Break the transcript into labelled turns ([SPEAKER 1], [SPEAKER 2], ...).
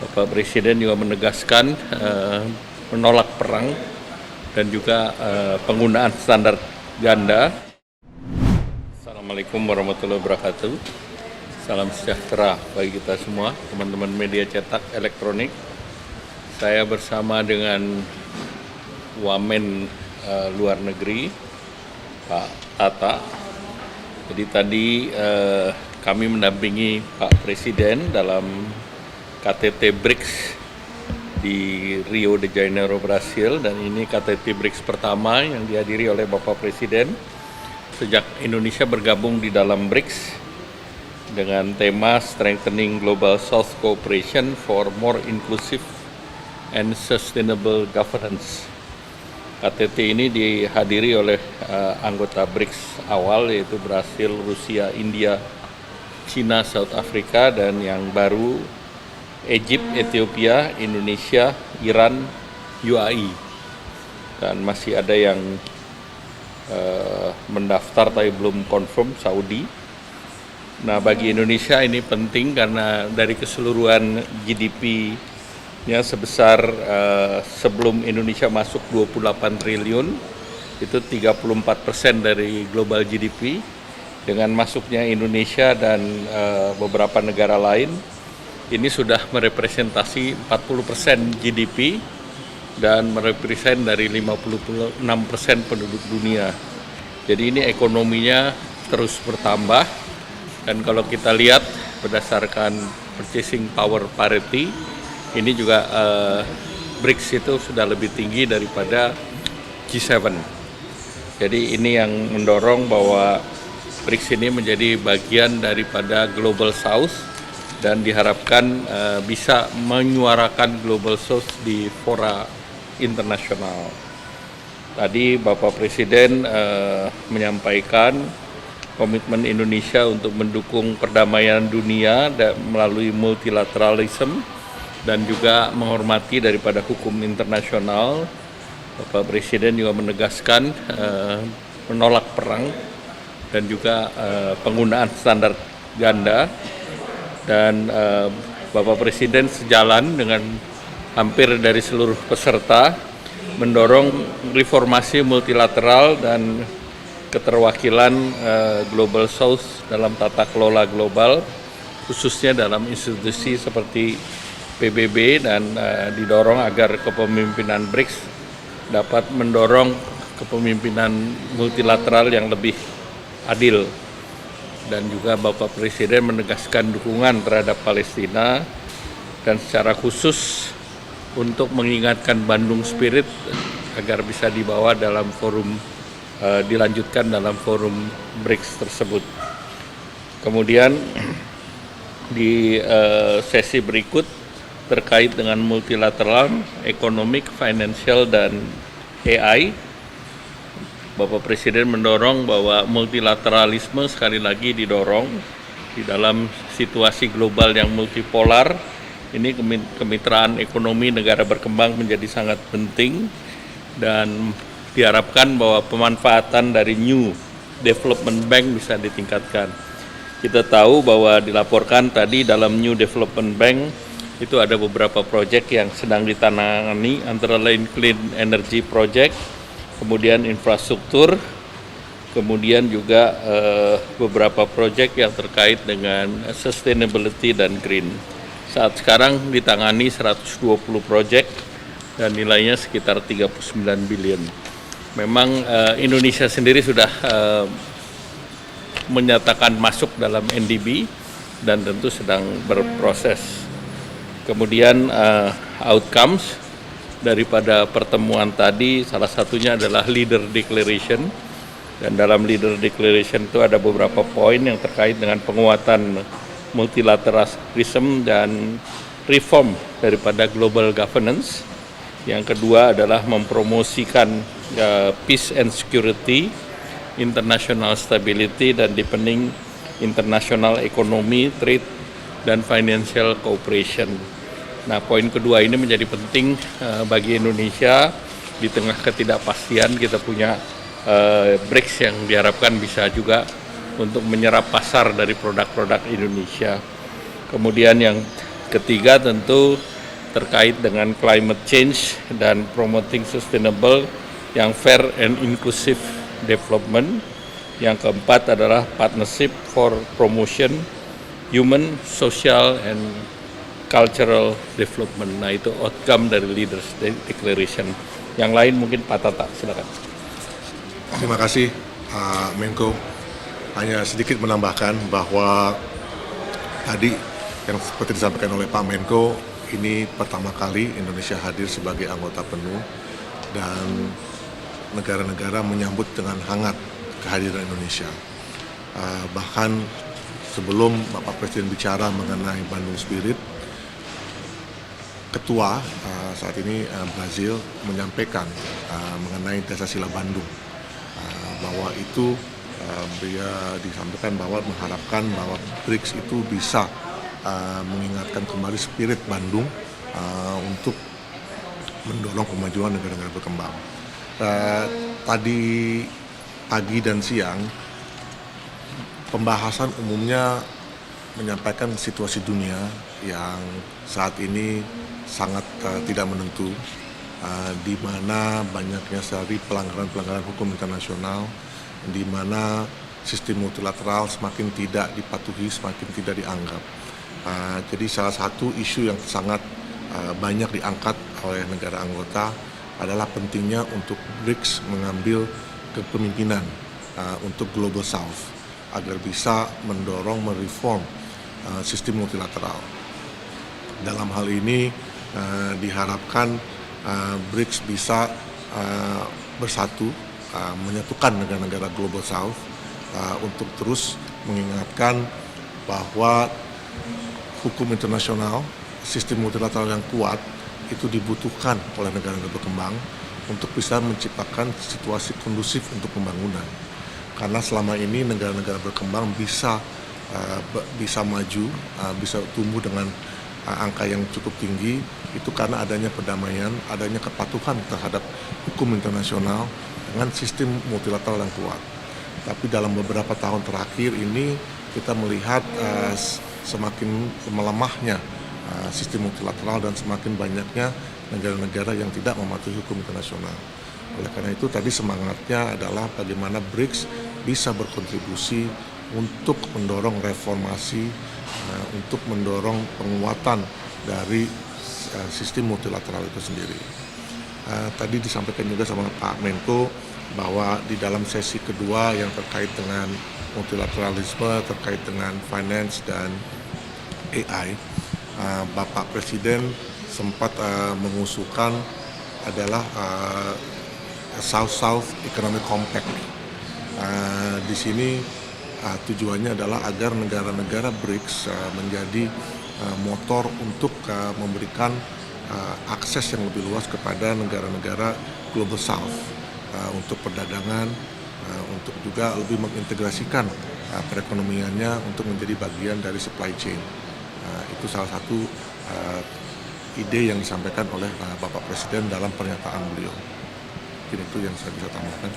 [SPEAKER 1] Bapak Presiden juga menegaskan menolak perang dan juga penggunaan standar ganda. Assalamualaikum warahmatullahi wabarakatuh. Salam sejahtera bagi kita semua, teman-teman media cetak elektronik. Saya bersama dengan Wamen Luar Negeri, Pak Tata. Jadi tadi kami mendampingi Pak Presiden dalam KTT BRICS di Rio de Janeiro, Brasil, dan ini KTT BRICS pertama yang dihadiri oleh Bapak Presiden sejak Indonesia bergabung di dalam BRICS dengan tema Strengthening Global South Cooperation for More Inclusive and Sustainable Governance. KTT ini dihadiri oleh anggota BRICS awal yaitu Brasil, Rusia, India, China, South Africa, dan yang baru Egypt, Ethiopia, Indonesia, Iran, UAE, dan masih ada yang mendaftar tapi belum confirm, Saudi. Nah, bagi Indonesia ini penting karena dari keseluruhan GDP-nya sebesar sebelum Indonesia masuk 28 triliun, itu 34% dari global GDP. Dengan masuknya Indonesia dan beberapa negara lain, ini sudah merepresentasi 40% GDP dan merepresent dari 56% penduduk dunia. Jadi ini ekonominya terus bertambah, dan kalau kita lihat berdasarkan purchasing power parity, ini juga BRICS itu sudah lebih tinggi daripada G7. Jadi ini yang mendorong bahwa BRICS ini menjadi bagian daripada Global South dan diharapkan bisa menyuarakan Global South di fora internasional. Tadi Bapak Presiden menyampaikan komitmen Indonesia untuk mendukung perdamaian dunia melalui multilateralisme dan juga menghormati daripada hukum internasional. Bapak Presiden juga menegaskan menolak perang dan juga penggunaan standar ganda. Dan Bapak Presiden sejalan dengan hampir dari seluruh peserta mendorong reformasi multilateral dan keterwakilan Global South dalam tata kelola global, khususnya dalam institusi seperti PBB, dan didorong agar kepemimpinan BRICS dapat mendorong kepemimpinan multilateral yang lebih adil. Dan juga Bapak Presiden menegaskan dukungan terhadap Palestina dan secara khusus untuk mengingatkan Bandung Spirit agar bisa dibawa dalam forum, dilanjutkan dalam forum BRICS tersebut. Kemudian di sesi berikut terkait dengan multilateral, economic, financial, dan AI, Bapak Presiden mendorong bahwa multilateralisme sekali lagi didorong di dalam situasi global yang multipolar. Ini kemitraan ekonomi negara berkembang menjadi sangat penting, dan diharapkan bahwa pemanfaatan dari New Development Bank bisa ditingkatkan. Kita tahu bahwa dilaporkan tadi dalam New Development Bank itu ada beberapa proyek yang sedang ditangani, antara lain Clean Energy Project, kemudian infrastruktur, kemudian juga beberapa proyek yang terkait dengan sustainability dan green. Saat sekarang ditangani 120 proyek dan nilainya sekitar 39 billion. Memang Indonesia sendiri sudah menyatakan masuk dalam NDB dan tentu sedang berproses. Kemudian outcomes daripada pertemuan tadi, salah satunya adalah Leader Declaration, dan dalam Leader Declaration itu ada beberapa poin yang terkait dengan penguatan multilateralism dan reform daripada global governance. Yang kedua adalah mempromosikan peace and security, international stability, dan deepening international economy, trade, dan financial cooperation. Nah, poin kedua ini menjadi penting bagi Indonesia di tengah ketidakpastian. Kita punya BRICS yang diharapkan bisa juga untuk menyerap pasar dari produk-produk Indonesia. Kemudian yang ketiga tentu terkait dengan climate change dan promoting sustainable yang fair and inclusive development. Yang keempat adalah partnership for promotion human, social, and cultural development. Nah, itu outcome dari Leaders Declaration. Yang lain mungkin Pak Tata, silakan.
[SPEAKER 2] Terima kasih Pak Menko. Hanya sedikit menambahkan bahwa tadi yang seperti disampaikan oleh Pak Menko, ini pertama kali Indonesia hadir sebagai anggota penuh dan negara-negara menyambut dengan hangat kehadiran Indonesia. Bahkan sebelum Bapak Presiden bicara mengenai Bandung Spirit, Ketua saat ini Brazil menyampaikan mengenai Dasar-Sila Bandung, bahwa itu dia disampaikan bahwa mengharapkan bahwa BRICS itu bisa mengingatkan kembali spirit Bandung untuk mendorong kemajuan negara-negara berkembang. Tadi pagi dan siang pembahasan umumnya menyampaikan situasi dunia yang saat ini sangat tidak menentu, di mana banyaknya sekali pelanggaran-pelanggaran hukum internasional, di mana sistem multilateral semakin tidak dipatuhi, semakin tidak dianggap. Jadi salah satu isu yang sangat banyak diangkat oleh negara anggota adalah pentingnya untuk BRICS mengambil kepemimpinan untuk Global South agar bisa mendorong mereform sistem multilateral. Dalam hal ini diharapkan BRICS bisa bersatu, menyatukan negara-negara Global South untuk terus mengingatkan bahwa hukum internasional, sistem multilateral yang kuat itu dibutuhkan oleh negara-negara berkembang untuk bisa menciptakan situasi kondusif untuk pembangunan. Karena selama ini negara-negara berkembang bisa maju, bisa tumbuh dengan angka yang cukup tinggi, itu karena adanya perdamaian, adanya kepatuhan terhadap hukum internasional dengan sistem multilateral yang kuat. Tapi dalam beberapa tahun terakhir ini kita melihat semakin melemahnya sistem multilateral dan semakin banyaknya negara-negara yang tidak mematuhi hukum internasional. Oleh karena itu tadi semangatnya adalah bagaimana BRICS bisa berkontribusi untuk mendorong reformasi, untuk mendorong penguatan dari sistem multilateral itu sendiri. Tadi disampaikan juga sama Pak Menko bahwa di dalam sesi kedua yang terkait dengan multilateralisme, terkait dengan finance dan AI, Bapak Presiden sempat mengusulkan adalah South-South Economic Compact. Di sini tujuannya adalah agar negara-negara BRICS menjadi motor untuk memberikan akses yang lebih luas kepada negara-negara Global South untuk perdagangan, untuk juga lebih mengintegrasikan perekonomiannya untuk menjadi bagian dari supply chain. Itu salah satu ide yang disampaikan oleh Bapak Presiden dalam pernyataan beliau. Mungkin itu yang saya bisa tambahkan.